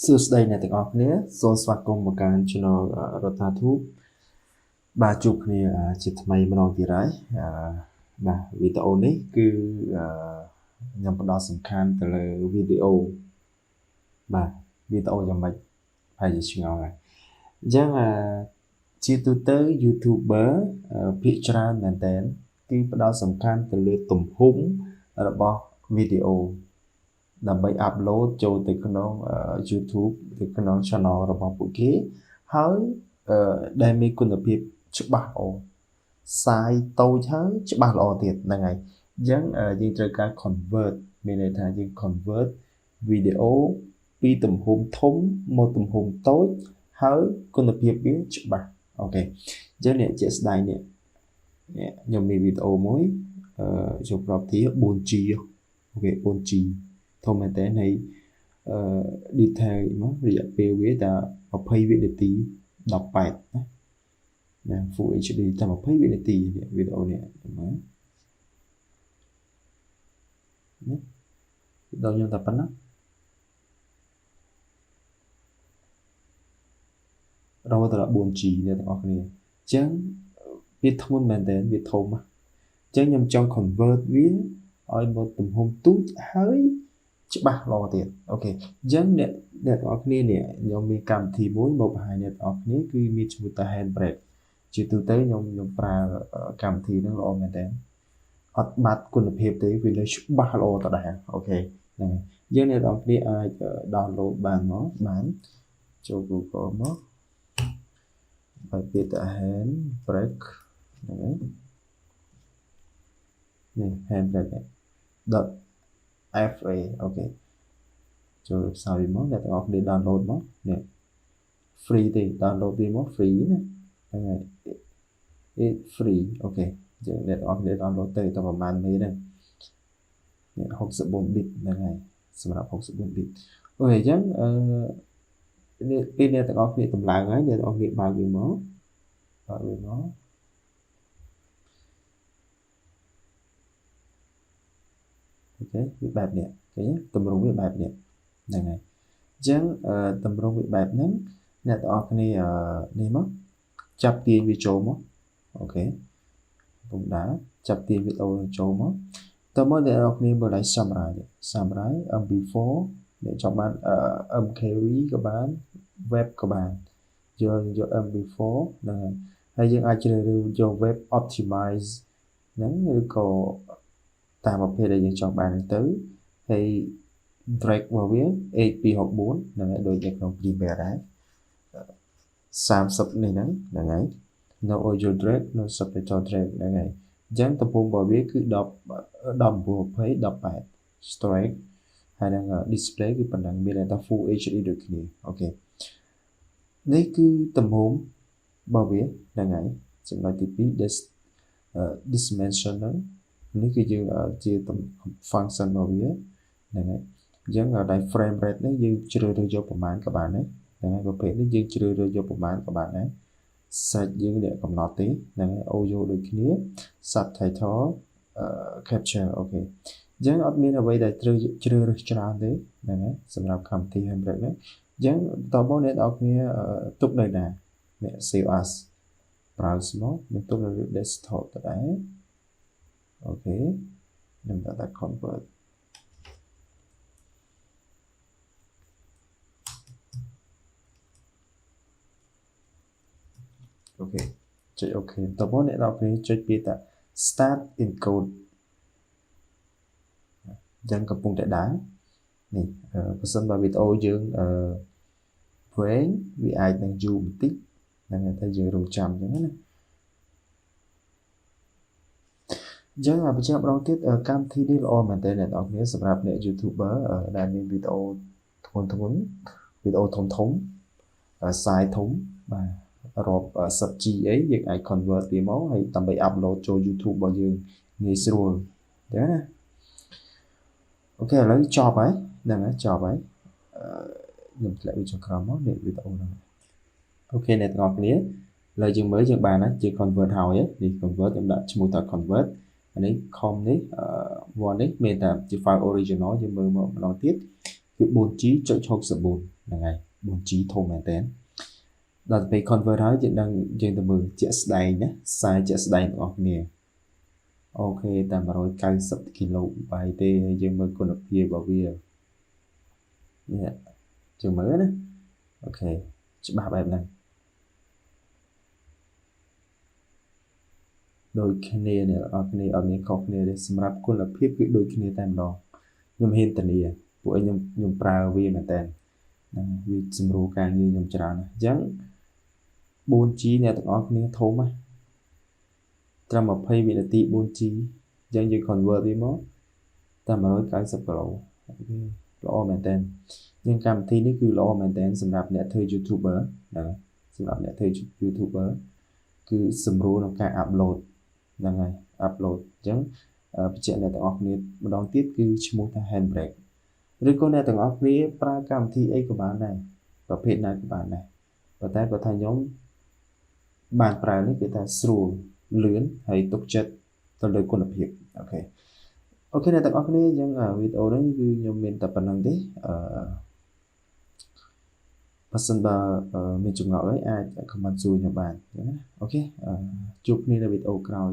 សួស្តីអ្នកទាំងអស់គ្នាសូមស្វាគមន៍មកកាន់ Channel Rotha បាទជួបគ្នាជាថ្មីម្ដងទៀតហើយបាទវីដេអូនេះគឺខ្ញុំផ្ដោតសំខាន់ទៅលើវីដេអូបាទវីដេអូយ៉ាងម៉េចហើយជាឆ្ងល់ហើយអញ្ចឹងជាទូទៅ YouTuber ភាគច្រើនមែនតើគឺផ្ដោតសំខាន់ទៅលើទំហំរបស់វីដេអូដើម្បី upload ចូលទៅក្នុង YouTube ទៅក្នុង channel របស់ពួកគេហើយដែលមានគុណភាពច្បាស់ល្អសាយតូចហើយច្បាស់ល្អទៀតហ្នឹងហើយអញ្ចឹងយើងត្រូវការ convert មានន័យថាយើង convert វីដេអូពីទំហំធំមកទំហំតូចហើយគុណភាពវាច្បាស់អូខេអញ្ចឹងអ្នកជាក់ស្ដែងនេះខ្ញុំមានវីដេអូមួយចូលប្រាប់ទី 4G អូខេ 4G ធំមែនតើនៃdetail មករយៈពេលវាតែ20វិនាទី18ណា Full HD តែ20វិនាទីវីដេអូនេះមើលនេះដល់ខ្ញុំតែប៉ុណ្ណារហូតដល់ 4G អ្នកទាំងអស់គ្នាអញ្ចឹងវាធ្ងន់មែនតើវាធំអញ្ចឹងខ្ញុំចង់ convert វាឲ្យមកទំហំទូចហើយច្បាស់ល្អទៀតអូខេអញ្ចឹងអ្នកទាំងអស់គ្នានេះខ្ញុំមានកម្មវិធីមួយមកបង្ហាញអ្នកទាំងអស់គ្នាគឺមានឈ្មោះថា Handbrake ជាទូទៅខ្ញុំប្រើកម្មវិធីហ្នឹងល្អមែនតើអត់បាត់គុណភាពទេវានៅច្បាស់ល្អដដែលអូខេហ្នឹងហើយយើងអ្នកទាំងអស់គ្នាអាច download បានមកបានចូល Google មកហើយពាក្យថា Handbrake ហ្នឹងហើយនេះ Handbrake .fa អូខេចូល website មកអ្នកទាំងអស់គ្នា download មកនេះ free ទេ download វាមក free ណាហ្នឹងហើយ it free អូខេអញ្ចឹងអ្នកទាំងអស់គ្នា download ទៅតែប្រហែលមេហ្នឹងនេះ64 bit ហ្នឹងហើយសម្រាប់64 bit អូខេអញ្ចឹងនេះពេលអ្នកទាំងអស់គ្នាតម្លើងហើយអ្នកទាំងអស់គ្នាបើកវាមកអូខេវាបែបនេះឃើញតម្រង់វាបែបនេះហ្នឹងហើយអញ្ចឹងតម្រង់វាបែបហ្នឹងអ្នកទាំងអស់គ្នានេះមកចាប់ទាញវាចូលមកអូខេពុំដែរចាប់ទាញវីដេអូចូលមកតើមកអ្នកទាំងអស់គ្នាមើលឲ្យ summary MP4 អ្នកចង់បាន MKV ក៏បាន web ក៏បានយក MP4 ហ្នឹងហើយយើងអាចជ្រើសរើសយក web optimize ហ្នឹងឬក៏តាមប្រភេទដែលយើងចង់បានទៅហើយ drag របស់វា 8264 ហ្នឹងហើយដូចនៅក្នុង Premiere ដែរ30នេះហ្នឹងហើយ no audio drag no subtitle drag ហ្នឹងហើយអញ្ចឹងទំហំរបស់វាគឺ1920 18 straight ហើយនឹង display គឺប៉ុណ្ណឹងមានតែ full HD ដូចគ្នាអូខេនេះគឺទំហំរបស់វាហ្នឹងហើយចំណុចទី2 dimensional នេះគឺយើងជា function របស់វាហ្នឹងហើយអញ្ចឹងដល់ frame rate នេះយើងជ្រើសរើសយកប្រមាណក៏បានដែរហ្នឹងហើយប្រភេទនេះយើងជ្រើសរើសយកប្រមាណក៏បានដែរសាច់យើងអ្នកកំណត់ទេហ្នឹងហើយ audio ដូចគ្នា subtitle capture អូខេអញ្ចឹងអត់មានអ្វីដែលត្រូវជ្រើសរើសច្រើនទេហ្នឹងហើយសម្រាប់កម្មវិធី Handbrake នេះអញ្ចឹងតបមកអ្នកនរគ្នាទុកនៅណាអ្នក save as browse មកខ្ញុំទុកនៅលើ desktop ទៅដែរអូខេខ្ញុំដាក់ convert អូខេចុចអូខេតបអ្នកនរគ្នាចុចពាក្យថា start encode ចឹងកំពុងតែដើរនេះបើសិនបើវីដេអូយើងវែងវាអាចនឹងយូរបន្តិចហ្នឹងហើយតែយើងរងចាំចឹងណាអញ្ចឹងបញ្ជាក់ម្ដងទៀតកម្មវិធីនេះល្អមែនទែនអ្នកនរគ្នាសម្រាប់អ្នក YouTuber ដែលមានវីដេអូធ្ងន់វីដេអូធំសាយធំបាទរាប់ 10G អីយើងអាច convert វាមកហើយដើម្បី upload ចូល YouTube របស់យើងងាយស្រួលអញ្ចឹងណាអូខេឥឡូវចប់ហើយហ្នឹងហើយចប់ហើយខ្ញុំធ្លាក់វាចុះក្រោមមកនេះវីដេអូហ្នឹងអូខេអ្នកទាំងអស់គ្នាឥឡូវយើងមើលយើងបានហើយជា convert ហើយនេះ convert ខ្ញុំដាក់ឈ្មោះថា convert នេះ com នេះone នេះមានតែជា file original យើងមើលមកម្ដងទៀតគឺ 4G.64 ហ្នឹងហើយ 4G ធំមែនតើដល់ពេល convert ហើយយើងទៅមើលជាក់ស្ដែងណា size ជាក់ស្ដែងរបស់គ្នាអូខេតែ190 KB ទេហើយយើងមើលគុណភាពរបស់វានេះយើងមើលណាអូខេច្បាស់បែបហ្នឹងដូចគ្នានេះអត់គ្នាអត់មានខុសគ្នាទេសម្រាប់គុណភាពគឺដូចគ្នាតែម្ដងខ្ញុំហ៊ានធានាពួកខ្ញុំប្រើវាមែនតើហ្នឹងវាសម្រួលការងារខ្ញុំច្រើនណាស់អញ្ចឹង 4G អ្នកទាំងអស់គ្នាធំណាត្រឹម20វិនាទី 4G អញ្ចឹងយើង convert វាមកតែ190 គីឡូល្អមែនតើយើងកម្មវិធីនេះគឺល្អមែនតើសម្រាប់អ្នកធ្វើ YouTuber ហ្នឹងសម្រាប់អ្នកធ្វើ YouTuber គឺសម្រួលក្នុងការ upload ហ្នឹងហើយ upload អញ្ចឹងបញ្ជាក់អ្នកទាំងអស់គ្នាម្ដងទៀតគឺឈ្មោះថា Handbrake ឬក៏អ្នកទាំងអស់គ្នាប្រើកម្មវិធីអីក៏បានដែរប្រភេទណាក៏បានដែរប៉ុន្តែគាត់ថាខ្ញុំបានប្រើនេះគេថាស្រួលលឿនហើយទុកចិត្តទៅលើគុណភាពអូខេអ្នកទាំងអស់គ្នាអញ្ចឹងវីដេអូនេះគឺខ្ញុំមានតែប៉ុណ្្នឹងទេបើសិនបើមានចម្ងល់អីអាច comment សួរខ្ញុំបានអញ្ចឹងណាអូខេជួបគ្នានៅវីដេអូក្រោយ